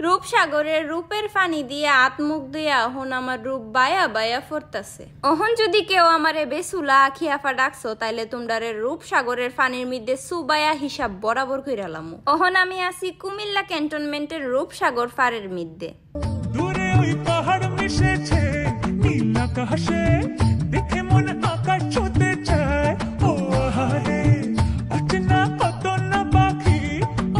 রূপসাগরের রূপের পানি দিয়ে আত্মুখ দিয়া এখন আমার রূপ বায়া বায়া ফরতাছে। অহন যদি কেউ আমারে বেসুলা খিয়াফা ডাকছো তাইলে তোমরারে রূপসাগরের পানির মধ্যে সুবায়া হিসাব বরাবর কইরালাম। অহন আমি আছি কুমিল্লা ক্যান্টনমেন্টের রূপসাগর পাড়ের মধ্যে। দূরে ওই পাহাড় মিশেছে নীল আকাশে, দেখে মনে আকাশ ছুঁতে চায়। ও আহারে অচেনা কত না পাখি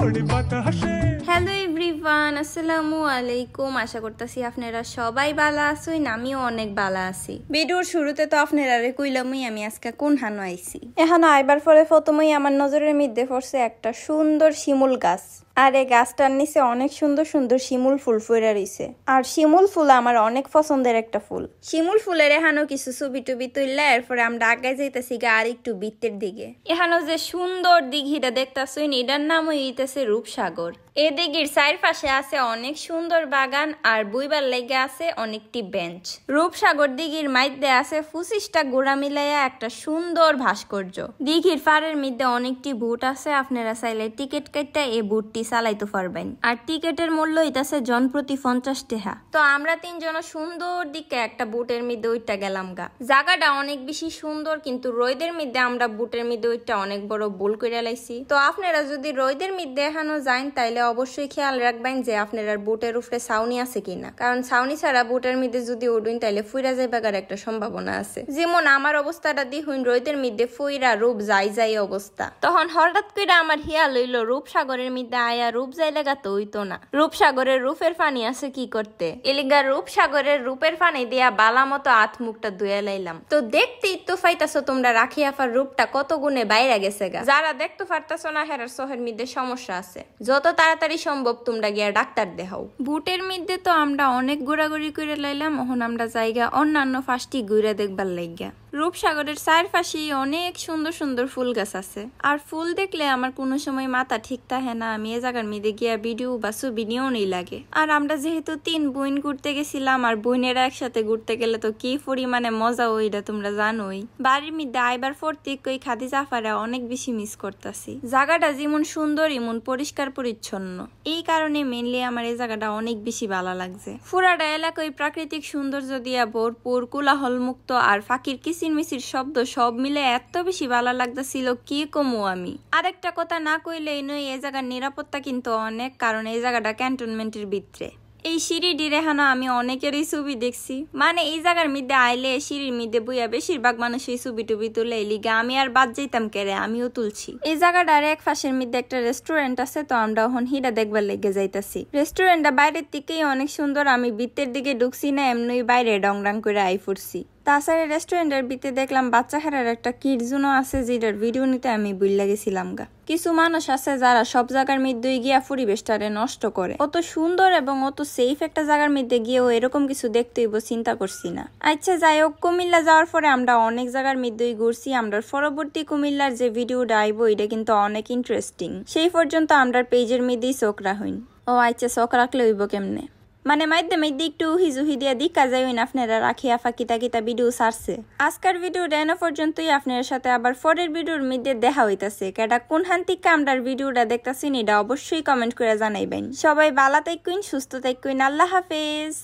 ওড়ে বাতাসে। হ্যালো এভরিওয়ান, আসসালামু আলাইকুম। আশা করতেছি আপনারা সবাই ভালো আছেন, আমিও অনেক ভালো আছি। ভিডিওর শুরুতে তো আপনারা কইলামই আমি আজকে কোন হানো আইছি। এখন আইবার পরে প্রথমেই আমার নজরের মধ্যে পড়ছে একটা সুন্দর শিমুল গাছ। আর এই গাছটার নিচে অনেক সুন্দর সুন্দর শিমুল ফুল ফুইরা রইছে। আর শিমুল ফুল আমার অনেক পছন্দের একটা ফুল। শিমুল ফুলের এখানো কিছু ছবি টুবি তুললে এরপরে আমরা আগে যাইতেছি আর একটু বৃত্তের দিকে। এখানো যে সুন্দর দিঘিটা দেখতেছেন এটার নাম হইতেছে রূপসাগর। এই দিঘির চারপাশে আছে অনেক সুন্দর বাগান আর বইবার লেগে আছে অনেকটি বেঞ্চ। রূপসাগর দিঘির মধ্যে আছে 25টা গোড়া মিলাইয়া একটা সুন্দর ভাস্কর্য। দিঘির পাড়ের মধ্যে অনেকটি বুট আছে, আপনারা চাইলে টিকিট কাটতে এই বুটটি চালাইতে পারবেন। আর টিকেটের মূল্য হইতাছে জনপ্রতি 50 টাকা। তো আমরা তিনজন সুন্দর দিকে একটা বুটের মধ্যে ওইটা গেলাম গা। জায়গাটা অনেক বেশি সুন্দর, কিন্তু রোদের মধ্যে আমরা বুটের মধ্যে ওইটা অনেক বড় ভুল করে লাইছি। তো আপনারা যদি রোদের মধ্যে এখানো যান তাইলে অবশ্যই খেয়াল রাখবেন যে আপনার বুটের উপরে ছাউনি আছে কিনা, কারণ ছাউনি ছাড়া বুটের মধ্যে যদি উঠুন তাইলে ফুইরা যাইবার একটা সম্ভাবনা আছে। যেমন আমার অবস্থাটা দিহুন রোদের মধ্যে ফুইরা রূপ যাই অবস্থা। তখন হঠাৎ করে আমার হিয়া লইল রূপসাগরের মধ্যে আয়া রূপ যাই লাগা তো হইতো না। রূপসাগরের রূপের পানি আছে কি করতে, এলিগা রূপসাগরের রূপের পানি দিয়া বালা মতো মুখটা ধুয়ে লাইলাম। তো দেখতেই তো পাইতাছো তোমরা রাখি আফার রূপটা কত গুণে বাইরে গেছে গা। যারা দেখতে পারতাছো না হেরার চোখের মধ্যে সমস্যা আছে, যত তাড়াতাড়ি সম্ভব তোমরা গিয়া ডাক্তার দেখাও। বুটের মধ্যে তো আমরা অনেক ঘোরাঘুরি করে লাইলাম, এখন আমরা জায়গা অন্যান্য ফাঁসটি ঘুরে দেখবার লাইগা। রূপসাগরের চারপাশে অনেক সুন্দর সুন্দর ফুল গাছ আছে। আর ফুল দেখলে আমার কোনো সময় মাথা ঠিক থাকে না, আমি এ জায়গার মধ্যে গিয়া ভিডিও বা ছবি নিয়েও নেই লাগে। আর আমরা যেহেতু 3 বোন ঘুরতে গেছিলাম, আর বোনেরা একসাথে ঘুরতে গেলে তো কি পরিমাণে মজা ওইটা তোমরা জানোই। বাড়ির মধ্যে আইবার ফর্তিক ওই খাদি জাফারা অনেক বেশি মিস করতেছি। জায়গাটা যেমন সুন্দর এমন পরিষ্কার পরিচ্ছন্ন, এই কারণে মেনলি আমার এই জায়গাটা অনেক বেশি ভালো লাগছে। পুরাটা এলাকায় প্রাকৃতিক সৌন্দর্য দিয়া ভরপুর, কোলাহল মুক্ত আর ফাঁকির কিচিরমিচির শব্দ সব মিলে এত বেশি ভালো লাগতেছিল কি কমু আমি। আরেকটা কথা না কইলেই নয়, এই জায়গার নিরাপত্তা কিন্তু অনেক, কারণ এই জায়গাটা ক্যান্টনমেন্টের ভিতরে। এই সিঁড়ি রেহানো আমি অনেকেরই ছবি দেখছি, মানে এই জায়গার মধ্যে আইলে সিঁড়ির মধ্যে বইয়া বেশিরভাগ মানুষ এই ছবি টুবি তুলে লিগা আমি আর বাদ যাইতাম কেরে, আমিও তুলছি। এই জায়গাটার এক পাশের মধ্যে একটা রেস্টুরেন্ট আছে, তো আমরা এখন হিডা দেখবার লেগে যাইতাছি। রেস্টুরেন্টটা বাইরের দিকেই অনেক সুন্দর, আমি ভিতরের দিকে ঢুকছি না, এমনি বাইরে ডংডাং করে আই ফুরছি। তাছাড়া রেস্টুরেন্টের ভিতরে দেখলাম বাচ্চা খেলার একটা কিড জোনও আছে, যেটার ভিডিও নিতে আমি বুইল্লা গেছিলাম গা। কিছু মানুষ আছে যারা সব জায়গার মধ্যে গিয়া পরিবেশটারে নষ্ট করে। অত সুন্দর এবং অত সেফ একটা জায়গার মধ্যে গিয়েও এরকম কিছু দেখতে হইব চিন্তা করছি না। আচ্ছা যাই হোক, কুমিল্লা যাওয়ার পরে আমরা অনেক জায়গার মধ্যেই ঘুরছি। আমরা পরবর্তী কুমিল্লার যে ভিডিওটা আইব এটা কিন্তু অনেক ইন্টারেস্টিং, সেই পর্যন্ত আমরা পেজের মধ্যেই চোখ রাখুন। ও আচ্ছা, চোখ রাখলে হইব কেমনে, মানে মাধ্যমে একটু হিজুহি দিয়া দিকা যাই আপনারা রাখিয়া ফাঁকিতা কিতা ভিডিও ছাড়ছে। আজকের ভিডিও দেনা পর্যন্তই, আপনার সাথে আবার পরের ভিডিওর মধ্যে দেখা হইতাছে। কেডা কোন হান থেকে আমরা ভিডিওটা দেখতাছেন এটা অবশ্যই কমেন্ট করে জানাইবেন। সবাই ভালো থাকুন, সুস্থ থাকুন, আল্লাহ হাফেজ।